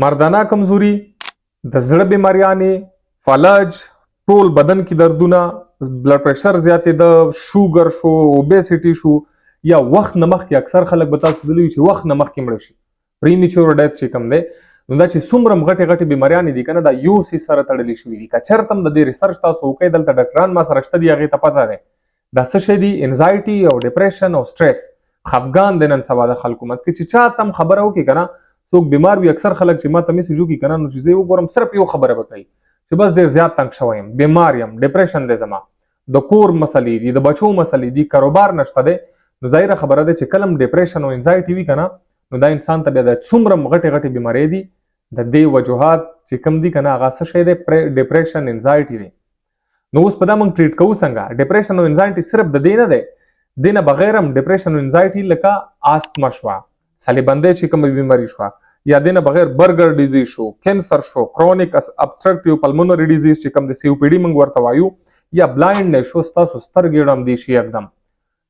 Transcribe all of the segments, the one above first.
مردانه کمزوري، د زړه بیماریانې، فلج، ټول بدن کې دردونه، بلډ پریشر زیاتېده، شوګر شو، اوبیسټي شو، یا وخت نه مخکې اکثر خلک به تاسو لیدلي چې وخت نه مخکې مړه شي، پریمیچور ډیث چې کوم دی. نو دا چې څومره غټې غټې بیماریانې دي کنه دا یو سیس سره تړلې شوي دي. که چېرته هم د دې ریسرچ تاسو وکئ دلته ډاکټران ما سره شته دي هغې ته پته دی دا څه شی دي. انزایټي او ډپریشن او سټریس خفګان دی نن سبا د خلکو منځ کې چې چا ته هم خبره وکړي کنه څوک بیمار وي اکثر خلک چې ما ته میسج وکړي کنه نو چې زه وګورم صرف یو خبره به کوي چې بس ډېر زیات تنګ شوی یم، بیمار یم، ډپریشن دی زما، د کور مسلې دي، د بچو مسلې دي، کاروبار نشته دی. نو ظاهره خبره ده چې کله هم ډپریشن او انزایټي وي کنه نو دا انسان ته بیا د څومره غټې غټې بیمارۍ دي د دې وجوهات چې کوم دي کنه هغه څه شی دی ډپریشن انزایټي دی. نو اوس په دا موږ ټریټ کوو څنګه؟ ډپریشن او انزایټي صرف د دې نه دی، دې نه بغیر هم ډپریشن او انزایټي لکه آستما شوه، سالبندۍ چې کومه بیماري شوه، یا دې نه بغیر برګر ډیزیز شو، کینسر شو، کرونیک ابسټرکټیو پلمونري ډیزیز چې کوم د سی او پی ډي موږ ورته وایو، یا بلایندنس شو، ستاسو سترګې ړم دي شي یکدم.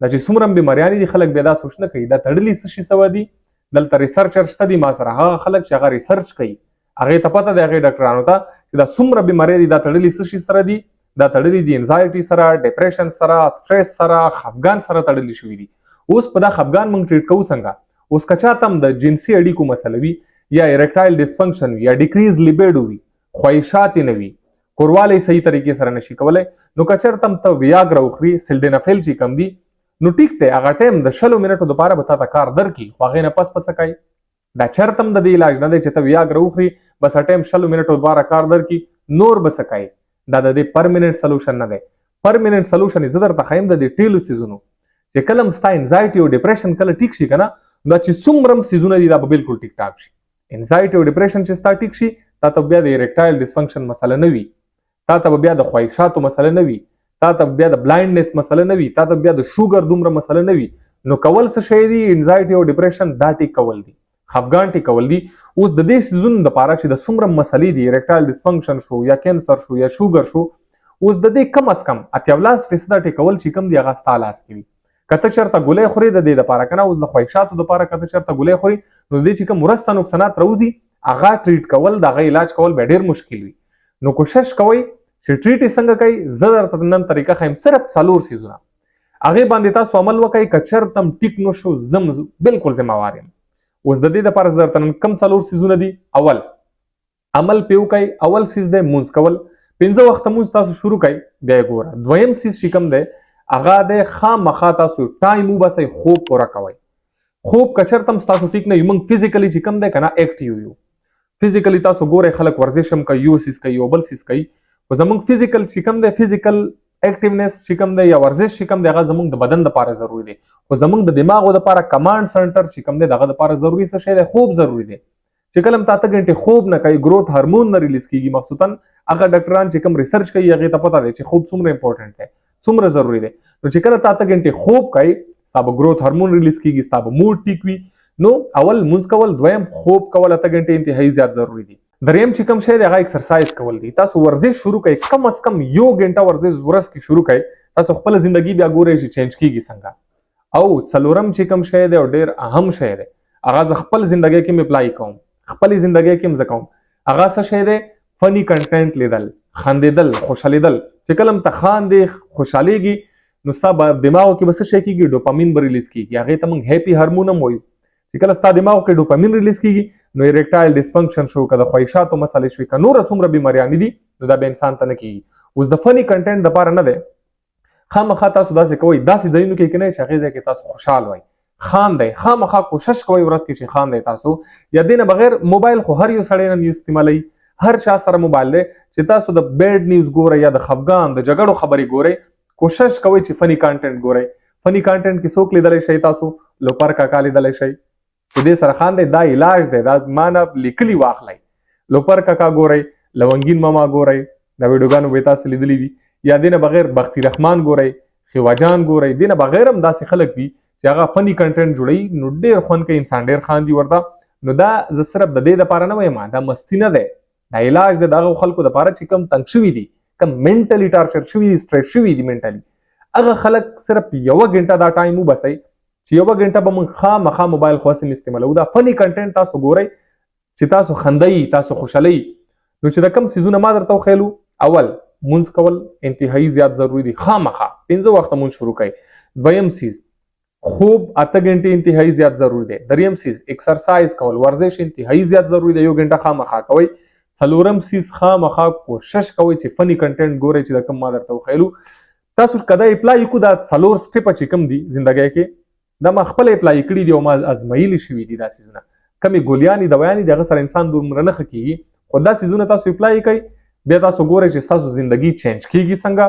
دا چې څومره بیماریانې دي خلک بیا دا سوچ نه کوي دا تړلي څه شي سوه دي. دلته ریسرچر شته دي ما سره هغه خلک چې هغه ریسرچ کوي هغې ته پته دی هغې ډاکټرانو ته چې دا څومره بیمارۍ دي دا تړلي څه شي سره دي، دا تړلي دي انزایټي سره، ډپریشن سره، سټریس سره، خفګان سره تړلي شوي دي. اوس په دا خفګان موږ ټریټ کوو څنګه؟ اوس که چاته هم د جنسي اړیکو مسله وي یا اریکټایل ډسفنکشن وي یا ډیکریز لیبیډو وي، خواهشات نه وي، کوروالی صحیح طریقې سره نشي کولی، نو که چېرته هم ته ویاګرا وخوري، سلډینافیل چې کوم دي نو ټیک دی هغه ټایم د 20 منټو دپاره به تا ته کار درکړي خو هغې نه پس به څه کوي؟ دا چېرته هم د دې علاج نه دی چې ته ویاګرا وخوري بس هر ټایم 20 منټو دپاره کار درکړي نور به څه کوي؟ دا د دې پرمیننټ سلوشن نه دی. پرمیننټ سلوشن زه درته ښیم د دې ټیلو سیزونو چې کله هم ستا انزایټي او ډپریشن کله ټیک شي که نه دا چې څومره هم سیزونه دي دا به بالکل ټیک ټاک شي. انزایټي او ډپریشن چې ستا ټیک شي تا ته بیا د اریکټایل ډسفنکشن مسله نه وي، تا ته بیا د خواهشاتو مسله نه وي، تا ته بیا د بلایندنس مسله نه وي، تا ته بیا د شوګر دومره مسله نه وي. نو کول څه شی دي؟ انزایټي او ډپریشن دا ټیک کول دي، خفګان ټیک کول دي. اوس د دې سیزونو دپاره چې د څومره مسلې دي اریکټایل ډسفنکشن شو یا کینسر شو یا شوګر شو، اوس د دې کم از کم 78% ټیکول چې کوم دي هغه ستا لاس کې وي. که ته چېرته ګولۍ خورې د دې دپاره که نه اوس د خواهشاتو دپاره که ته چېرته ګولۍ خورې نو د دې چې کوم وروسته نقصانات راوځي هغه ټریټ کول د هغه علاج کول بیا ډېر مشکل وي. نو کوشش کوئ چې ټریټ یې څنګه کوئ زه درته نن طریقه ښیم صرف 4 سیزونه هغې باندې تاسو عمل وکئ. که چېرته هم ټیک نه شو زم بالکل ذمهوار یم. اوس د دې دپاره زه درته نن کم 4 سیزونه دي. اول عمل پې وکئ، اول سیز دی مونځ کول، 5 وخته مونځ تاسو شروع کئ بیا یې ګوره. دویم سیز چې کوم دی هغه دی خامخا تاسو ټایم وباسئ، خوب پوره کوئ. خوب که چېرته هم ستاسو ټیک نه وي موږ فزیکلی چې کوم دی که نه ایکټیو یو، فزیکلی تاسو ګورئ خلک ورزش هم کوي، یو سیز کوي یو بل سیز کوي، خو زموږ فزیکل چې کوم دی فزیکل اکټیونس چې کوم دی یا ورزش چې کوم دی هغه زموږ د بدن دپاره ضروري دی، خو زموږ د دماغو دپاره کمانډ سنټر چې کوم دی د هغه دپاره ضروري څه شی دی؟ خوب ضروري دی. چې کله هم تا 8 غنټې خوب نه کوي ګروث هارمون نه ریلیز کېږي. مخصوصا هغه ډاکټران چې کوم ریسرچ کوي هغې ته پته دی چې خوب څومره امپورټنټ دی، څومره ضروري دی. نو چې کله تا 8 غنټې خوب کوي ستا به ګروث هارمون ریلیز کېږي، ستا به موډ ټیک وي. نو اول مونځ کول، دویم خوب کول 8 غنټې انتهایی زیات ضروري دي. دریم چې کوم شی دی هغه ایکسرسایز کول دي. تاسو ورزش شروع کوئ، کم از کم 1 غنټه ورزش ورځ کې شروع کوئ، تاسو خپله زندګي بیا ګورئ چې چینج کېږي څنګه. او څلورم چې کوم شی دی او ډېر اهم شی دی هغه زه خپل زندګۍ کې مې اپلای کوم، خپلې زندګۍ کې هم زه کوم. هغه څه شی دی؟ فني کنټینټ لیدل، خندېدل، خوشحالېدل. چې کله هم ته خاندې خوشحالېږي نو ستا دماغو کې به څه شی کېږي؟ ډوپامین به ریلیز کېږي، هغې ته موږ هیپي هارمون هم وایو. چې کله ستا دماغو کې ډوپامین ریلیز کېږي نو اریکټایل ډسفنکشن شو، که د خواهشاتو مسلې شوي، که نوره څومره بیماریانې دي نو دا به انسان ته نه کېږي. اوس د فني کنټینټ دپاره نه دی، خامخا تاسو داسې کوئ داسې ځایونو کې نه چې هغې ځای کې تاسو خوشحال وئ، خاندئ، خامخا کوشش کوئ ورځ کې چې خاندئ تاسو. یا دې نه بغیر موبایل خو هر یو سړی نن استعمالوي، هر چا سره موبایل دی چې تاسو د بیډ نیوز ګورئ یا د خفګان د جګړو خبرې ګورئ. کوشش کوئ چې فني کانټینټ ګورئ. فني کانټینټ کې څوک لیدلی شئ؟ تاسو لوپر کاکا لیدلی شئ چې دې سره خاندئ، دا علاج دی، دا ما نه لیکلي واخلئ. لوپر کاکا ګورئ، لونګین ماما ګورئ، دا ویډیوګانو به یې تاسو لیدلي وي. یا دې نه بغیر بختي رحمان ګورئ، خواجان ګورئ. دې نه بغیر هم داسې خلک دي چې هغه فني کنټینټ جوړوي نو ډېر خوند کوي، انسان ډېر خاندي ورته. نو دا زه صرف د دې دپاره نه وایم، دا مستی نه دی، دا علاج دی د هغو خلکو دپاره چې کوم تنګ شوي دي، کوم منټلي ټارچر شوي دي، سټریس شوي دي منټلي. هغه خلک صرف 1 غنټه دا ټایم وباسئ چې 1 غنټه به موږ خامخا موبایل خو هسې استعمالوو. دا فني کنټینټ تاسو ګورئ، چې تاسو خندئ، تاسو خوشحالئ. نو چې د کم سیزونه ما درته وښیلو، اول مونځ کول انتهایی زیات ضروری دی، خامخا 5 وخته مونځ شروع کړئ. دویم سیز خوب 8 غنټې انتهایی زیات ضروری دی. دریم سیز ایکسرسایز کول، ورزش انتهایی زیات ضروری دی، 1 غنټه خامخا کوئ. څلورم سیز خامخا کوشش کوئ چې فنی کنټینټ ګورئ چې د کم ما درته وښیلو. تاسو کله اپلای کو دا 4 سټپ چې کم دي زندګۍ کې، دا ما خپل اپلای کړی دی او ما ازمایلی شوی دي. دا سیزونه کمی ګولیانې دوایانې دغه سره انسان دومره نه خکېږي، خو دا سیزونه تاسو اپلای کړئ، بیا تاسو ګورئ چې تاسو زندگی چینج کیږي څنګه،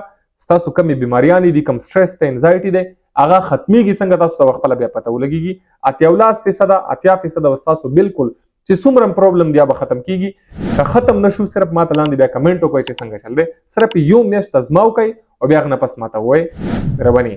تاسو کمی بیماریانې دي، کم سټرس ته انزایټي دی، هغه ختميږي څنګه، تاسو ته خپل بیا پته ولګيږي. 80% تاسو بالکل چې څومره پرابلم دی به ختم کیږي. که ختم نشو صرف ماته لاندې بیا کمنټ وکړئ چې څنګه چل دی، صرف یو میاشت ازماو کوئ او بیا غنه پس ماته وای. مهرباني.